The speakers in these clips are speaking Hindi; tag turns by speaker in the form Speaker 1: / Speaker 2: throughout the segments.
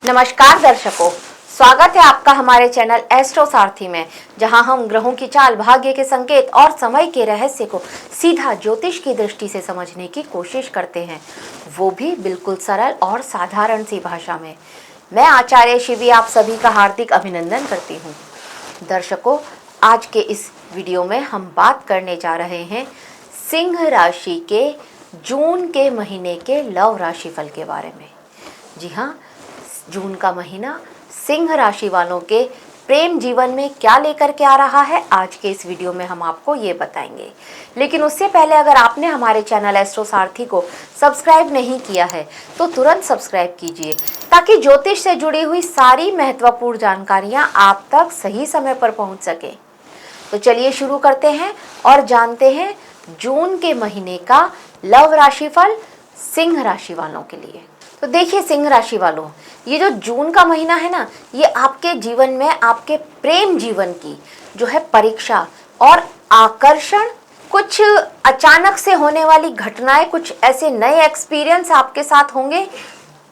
Speaker 1: नमस्कार दर्शकों, स्वागत है आपका हमारे चैनल एस्ट्रो सारथी में, जहां हम ग्रहों की चाल, भाग्य के संकेत और समय के रहस्य को सीधा ज्योतिष की दृष्टि से समझने की कोशिश करते हैं, वो भी बिल्कुल सरल और साधारण सी भाषा में। मैं आचार्य शिवी आप सभी का हार्दिक अभिनंदन करती हूँ। दर्शकों, आज के इस वीडियो में हम बात करने जा रहे हैं सिंह राशि के जून के महीने के लव राशिफल के बारे में। जी हाँ, जून का महीना सिंह राशि वालों के प्रेम जीवन में क्या लेकर के आ रहा है, आज के इस वीडियो में हम आपको ये बताएंगे। लेकिन उससे पहले अगर आपने हमारे चैनल एस्ट्रो सारथी को सब्सक्राइब नहीं किया है तो तुरंत सब्सक्राइब कीजिए, ताकि ज्योतिष से जुड़ी हुई सारी महत्वपूर्ण जानकारियाँ आप तक सही समय पर पहुँच सके। तो चलिए शुरू करते हैं और जानते हैं जून के महीने का लव राशिफल सिंह राशि वालों के लिए। तो देखिए सिंह राशि वालों, ये जो जून का महीना है ना, ये आपके जीवन में आपके प्रेम जीवन की जो है परीक्षा और आकर्षण, कुछ अचानक से होने वाली घटनाएं, कुछ ऐसे नए एक्सपीरियंस आपके साथ होंगे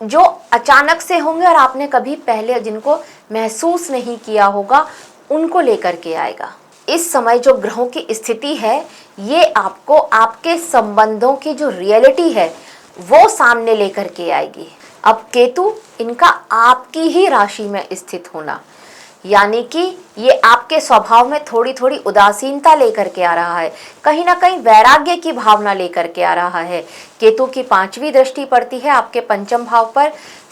Speaker 1: जो अचानक से होंगे और आपने कभी पहले जिनको महसूस नहीं किया होगा, उनको लेकर के आएगा। इस समय जो ग्रहों की स्थिति है, ये आपको आपके संबंधों की जो रियलिटी है वो सामने लेकर के आएगी। अब केतु, इनका आपकी ही राशि में स्थित होना, यानी कि ये आपके स्वभाव में थोड़ी थोड़ी उदासीनता लेकर के आ रहा है, कहीं ना कहीं वैराग्य की भावना लेकर के आ रहा है। केतु की 5वीं दृष्टि पड़ती है आपके पंचम भाव पर,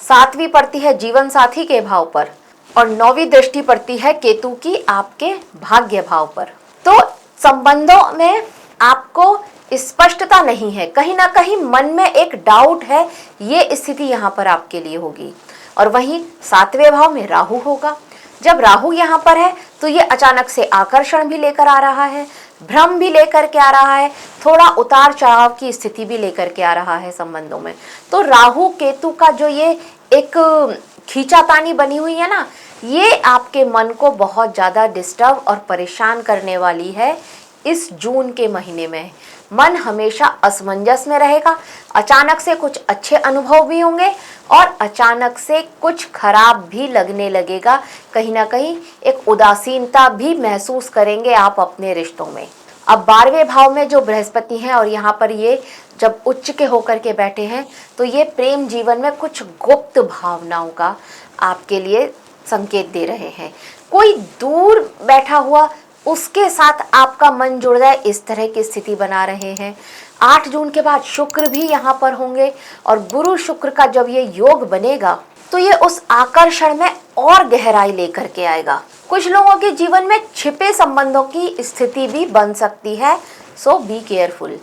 Speaker 1: 7वीं पड़ती है जीवन साथी के भाव पर और 9वीं दृष्टि पड़ती है केतु की आपके भाग्य भाव पर। तो संबंधों में आपको स्पष्टता नहीं है, कहीं ना कहीं मन में एक डाउट है, ये स्थिति यहाँ पर आपके लिए होगी। और वहीं 7वें भाव में राहु होगा। जब राहु यहाँ पर है तो ये अचानक से आकर्षण भी लेकर आ रहा है, भ्रम भी लेकर के आ रहा है, थोड़ा उतार चढ़ाव की स्थिति भी लेकर के आ रहा है संबंधों में। तो राहु केतु का जो ये एक खींचातानी बनी हुई है ना, ये आपके मन को बहुत ज़्यादा डिस्टर्ब और परेशान करने वाली है। इस जून के महीने में मन हमेशा असमंजस में रहेगा, अचानक से कुछ अच्छे अनुभव भी होंगे और अचानक से कुछ खराब भी लगने लगेगा, कहीं ना कहीं एक उदासीनता भी महसूस करेंगे आप अपने रिश्तों में। अब 12वें भाव में जो बृहस्पति हैं और यहाँ पर ये जब उच्च के होकर के बैठे हैं, तो ये प्रेम जीवन में कुछ गुप्त भावनाओं का आपके लिए संकेत दे रहे हैं। कोई दूर बैठा हुआ उसके साथ आपका मन जुड़ जाए, इस तरह की स्थिति बना रहे हैं। 8 जून के बाद शुक्र भी यहाँ पर होंगे और गुरु शुक्र का जब ये योग बनेगा तो ये उस आकर्षण में और गहराई लेकर के आएगा। कुछ लोगों के जीवन में छिपे संबंधों की स्थिति भी बन सकती है, सो बी केयरफुल।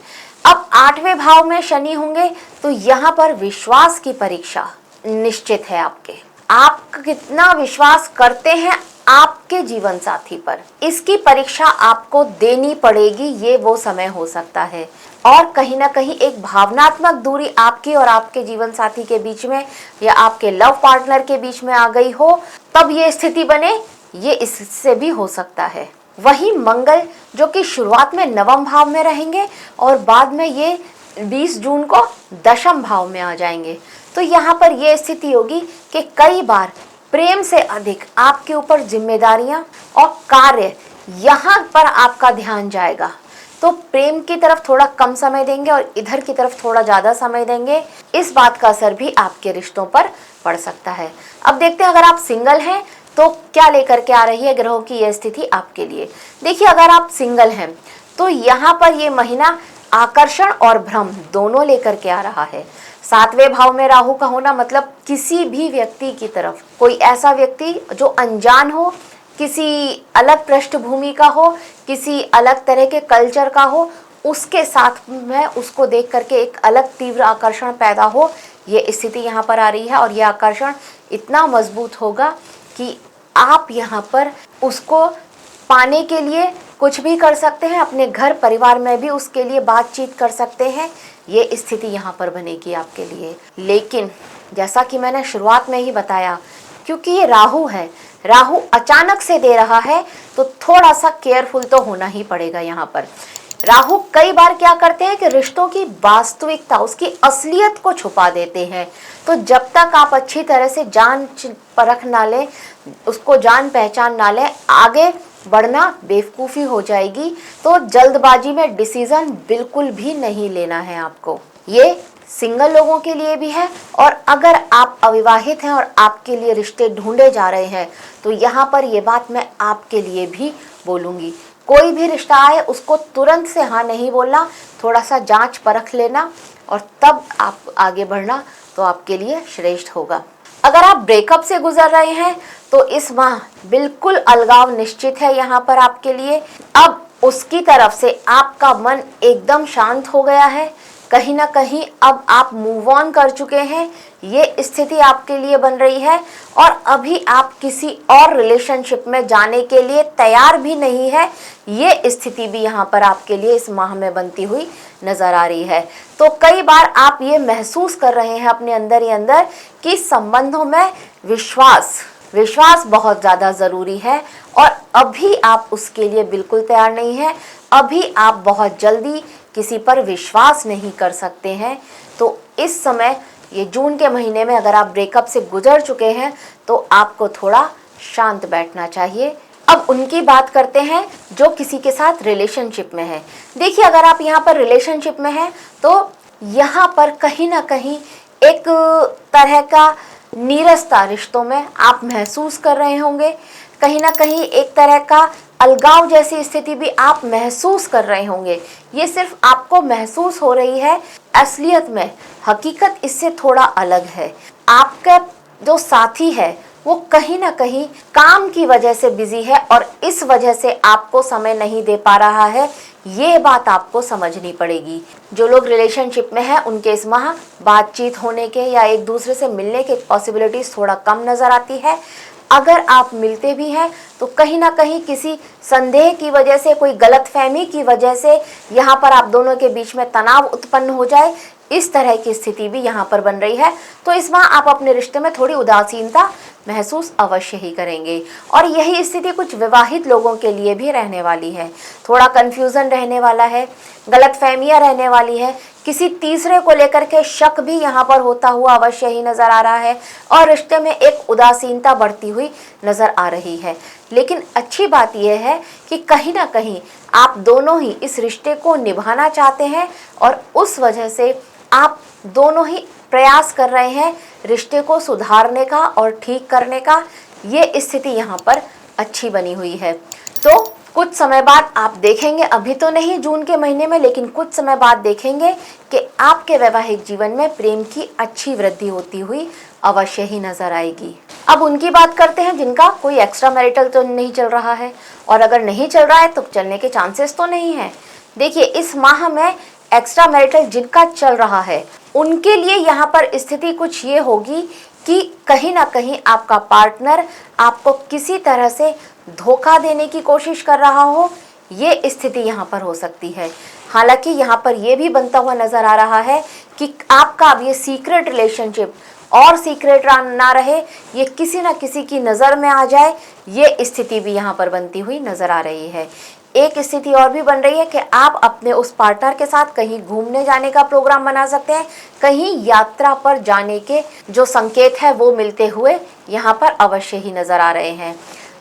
Speaker 1: अब 8वें भाव में शनि होंगे तो यहाँ पर विश्वास की परीक्षा निश्चित है आपके। आप कितना विश्वास करते हैं आपके जीवन साथी पर, इसकी परीक्षा आपको देनी पड़ेगी। ये वो समय हो सकता है और कहीं ना कहीं एक भावनात्मक दूरी आपकी और आपके जीवन साथी के बीच में या आपके लव पार्टनर के बीच में आ गई हो, तब ये स्थिति बने, ये इससे भी हो सकता है। वही मंगल जो कि शुरुआत में 9वें भाव में रहेंगे और बाद में ये 20 जून को 10वें भाव में आ जाएंगे, तो यहाँ पर यह स्थिति होगी कि कई बार प्रेम से अधिक आपके ऊपर जिम्मेदारियां और कार्य, यहाँ पर आपका ध्यान जाएगा। तो प्रेम की तरफ थोड़ा कम समय देंगे और इधर की तरफ थोड़ा ज़्यादा समय देंगे, इस बात का असर भी आपके रिश्तों पर पड़ सकता है। अब देखते हैं अगर आप सिंगल हैं तो क्या लेकर के आ रही है ग्रहों की यह स्थिति आपके लिए। देखिए, अगर आप सिंगल हैं तो यहाँ पर ये महीना आकर्षण और भ्रम दोनों लेकर के आ रहा है। 7वें भाव में राहु का होना मतलब किसी भी व्यक्ति की तरफ, कोई ऐसा व्यक्ति जो अनजान हो, किसी अलग पृष्ठभूमि का हो, किसी अलग तरह के कल्चर का हो, उसके साथ में उसको देख करके एक अलग तीव्र आकर्षण पैदा हो, ये स्थिति यहाँ पर आ रही है। और यह आकर्षण इतना मजबूत होगा कि आप यहाँ पर उसको पाने के लिए कुछ भी कर सकते हैं, अपने घर परिवार में भी उसके लिए बातचीत कर सकते हैं। ये स्थिति यहाँ पर बनेगी आपके लिए। लेकिन जैसा कि मैंने शुरुआत में ही बताया, क्योंकि ये राहु है, राहु अचानक से दे रहा है, तो थोड़ा सा केयरफुल तो होना ही पड़ेगा यहाँ पर। राहु कई बार क्या करते हैं कि रिश्तों की वास्तविकता, उसकी असलियत को छुपा देते हैं। तो जब तक आप अच्छी तरह से जान परख ना लें, उसको जान पहचान ना लें, आगे बढ़ना बेवकूफ़ी हो जाएगी। तो जल्दबाजी में डिसीजन बिल्कुल भी नहीं लेना है आपको। ये सिंगल लोगों के लिए भी है, और अगर आप अविवाहित हैं और आपके लिए रिश्ते ढूंढे जा रहे हैं तो यहाँ पर ये बात मैं आपके लिए भी बोलूँगी। कोई भी रिश्ता आए उसको तुरंत से हाँ नहीं बोलना, थोड़ा सा जांच परख लेना और तब आप आगे बढ़ना तो आपके लिए श्रेष्ठ होगा। अगर आप ब्रेकअप से गुजर रहे हैं तो इस माह बिल्कुल अलगाव निश्चित है यहाँ पर आपके लिए। अब उसकी तरफ से आपका मन एकदम शांत हो गया है, कहीं ना कहीं अब आप मूव ऑन कर चुके हैं, ये स्थिति आपके लिए बन रही है। और अभी आप किसी और रिलेशनशिप में जाने के लिए तैयार भी नहीं है, ये स्थिति भी यहाँ पर आपके लिए इस माह में बनती हुई नजर आ रही है। तो कई बार आप ये महसूस कर रहे हैं अपने अंदर ही अंदर कि संबंधों में विश्वास बहुत ज़्यादा ज़रूरी है, और अभी आप उसके लिए बिल्कुल तैयार नहीं हैं। अभी आप बहुत जल्दी किसी पर विश्वास नहीं कर सकते हैं। तो इस समय ये जून के महीने में अगर आप ब्रेकअप से गुजर चुके हैं तो आपको थोड़ा शांत बैठना चाहिए। अब उनकी बात करते हैं जो किसी के साथ रिलेशनशिप में है। देखिए, अगर आप यहाँ पर रिलेशनशिप में हैं तो यहाँ पर कहीं ना कहीं एक तरह का नीरसता रिश्तों में आप महसूस कर रहे होंगे, कहीं ना कहीं एक तरह का अलगाव जैसी स्थिति भी आप महसूस कर रहे होंगे। ये सिर्फ आपको महसूस हो रही है, असलियत में हकीकत इससे थोड़ा अलग है। आपका जो साथी है वो कहीं ना कहीं काम की वजह से बिजी है और इस वजह से आपको समय नहीं दे पा रहा है, ये बात आपको समझनी पड़ेगी। जो लोग रिलेशनशिप में हैं उनके इस माह बातचीत होने के या एक दूसरे से मिलने के पॉसिबिलिटीज थोड़ा कम नजर आती है। अगर आप मिलते भी हैं तो कहीं ना कहीं किसी संदेह की वजह से, कोई गलतफहमी की वजह से यहाँ पर आप दोनों के बीच में तनाव उत्पन्न हो जाए, इस तरह की स्थिति भी यहाँ पर बन रही है। तो इस माह आप अपने रिश्ते में थोड़ी उदासीनता महसूस अवश्य ही करेंगे, और यही स्थिति कुछ विवाहित लोगों के लिए भी रहने वाली है। थोड़ा कंफ्यूजन रहने वाला है, गलतफहमियां रहने वाली है, किसी तीसरे को लेकर के शक भी यहाँ पर होता हुआ अवश्य ही नजर आ रहा है, और रिश्ते में एक उदासीनता बढ़ती हुई नजर आ रही है। लेकिन अच्छी बात यह है कि कहीं ना कहीं आप दोनों ही इस रिश्ते को निभाना चाहते हैं, और उस वजह से आप दोनों ही प्रयास कर रहे हैं रिश्ते को सुधारने का और ठीक करने का। ये स्थिति यहाँ पर अच्छी बनी हुई है। तो कुछ समय बाद आप देखेंगे, अभी तो नहीं जून के महीने में, लेकिन कुछ समय बाद देखेंगे कि आपके वैवाहिक जीवन में प्रेम की अच्छी वृद्धि होती हुई अवश्य ही नजर आएगी। अब उनकी बात करते हैं जिनका कोई एक्स्ट्रा मैरिटल तो नहीं चल रहा है, और अगर नहीं चल रहा है तो चलने के चांसेस तो नहीं है। देखिए, इस माह में एक्स्ट्रा मैरिटल जिनका चल रहा है उनके लिए यहाँ पर स्थिति कुछ ये होगी कि कहीं ना कहीं आपका पार्टनर आपको किसी तरह से धोखा देने की कोशिश कर रहा हो, ये स्थिति यहाँ पर हो सकती है। हालांकि यहाँ पर यह भी बनता हुआ नजर आ रहा है कि आपका अब ये सीक्रेट रिलेशनशिप और सीक्रेट ना रहे, ये किसी ना किसी की नज़र में आ जाए, ये स्थिति भी यहाँ पर बनती हुई नजर आ रही है। एक स्थिति और भी बन रही है कि आप अपने उस पार्टनर के साथ कहीं घूमने जाने का प्रोग्राम बना सकते हैं, कहीं यात्रा पर जाने के जो संकेत है वो मिलते हुए यहाँ पर अवश्य ही नजर आ रहे हैं।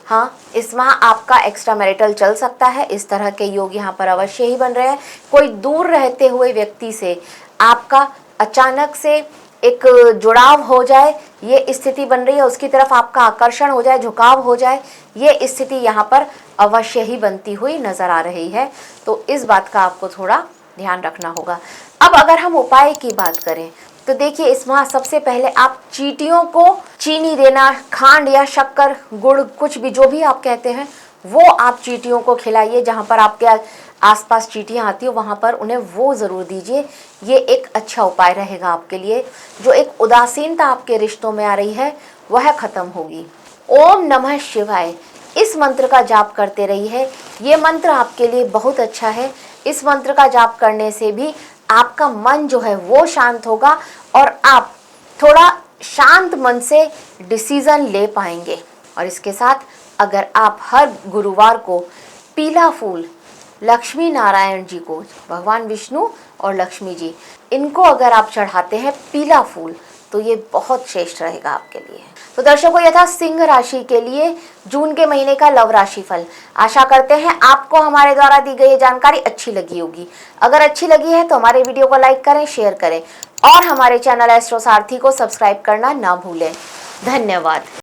Speaker 1: हाँ, इस माह आपका एक्स्ट्रा मैरिटल चल सकता है, इस तरह के योग यहाँ पर अवश्य ही बन रहे हैं। कोई दूर रहते हुए व्यक्ति से आपका अचानक से एक जुड़ाव हो जाए, ये स्थिति बन रही है, उसकी तरफ आपका आकर्षण हो जाए, झुकाव हो जाए, ये स्थिति यहाँ पर अवश्य ही बनती हुई नजर आ रही है। तो इस बात का आपको थोड़ा ध्यान रखना होगा। अब अगर हम उपाय की बात करें तो देखिए, इस माह सबसे पहले आप चींटियों को चीनी देना, खांड या शक्कर, गुड़, कुछ भी जो भी आप कहते हैं वो आप चींटियों को खिलाइए। जहाँ पर आपके आसपास चींटियाँ आती हो वहाँ पर उन्हें वो ज़रूर दीजिए। ये एक अच्छा उपाय रहेगा आपके लिए। जो एक उदासीनता आपके रिश्तों में आ रही है वह खत्म होगी। ओम नमः शिवाय, इस मंत्र का जाप करते रहिए। ये मंत्र आपके लिए बहुत अच्छा है। इस मंत्र का जाप करने से भी आपका मन जो है वो शांत होगा और आप थोड़ा शांत मन से डिसीजन ले पाएंगे। और इसके साथ अगर आप हर गुरुवार को पीला फूल लक्ष्मी नारायण जी को, भगवान विष्णु और लक्ष्मी जी, इनको अगर आप चढ़ाते हैं पीला फूल तो ये बहुत श्रेष्ठ रहेगा आपके लिए। तो दर्शकों, यह था सिंह राशि के लिए जून के महीने का लव राशि फल। आशा करते हैं आपको हमारे द्वारा दी गई जानकारी अच्छी लगी होगी। अगर अच्छी लगी है तो हमारे वीडियो को लाइक करें, शेयर करें और हमारे चैनल एस्ट्रो सारथी को सब्सक्राइब करना ना भूलें। धन्यवाद।